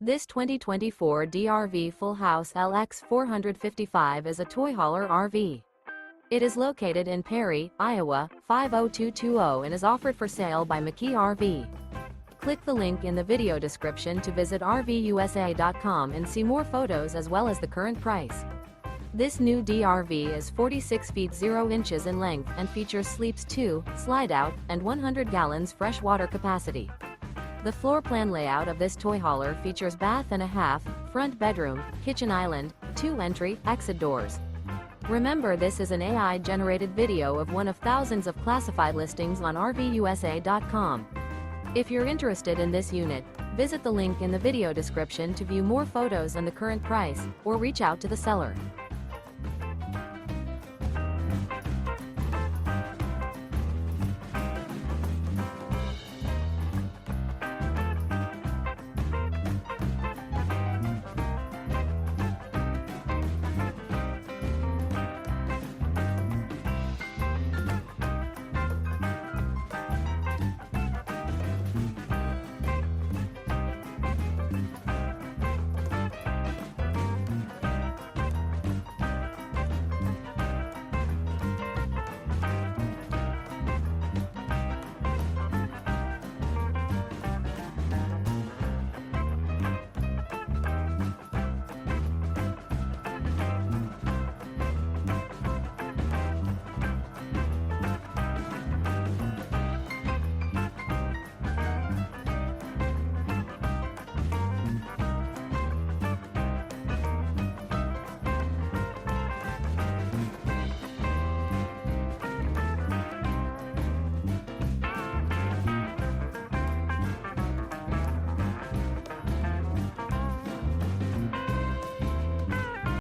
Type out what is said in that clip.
This 2024 DRV FullHouse LX455 is a toy hauler RV. It is located in Perry, Iowa, 50220 and is offered for sale by McKee RV. Click the link in the video description to visit RVUSA.com and see more photos as well as the current price. This new DRV is 46 feet 0 inches in length and features sleeps 2, Slideout, and 100 gallons fresh water capacity. The floor plan layout of this toy hauler features bath and a half, front bedroom, kitchen island, 2 entry, exit doors. Remember, this is an AI-generated video of one of thousands of classified listings on RVUSA.com. If you're interested in this unit, visit the link in the video description to view more photos and the current price, or reach out to the seller.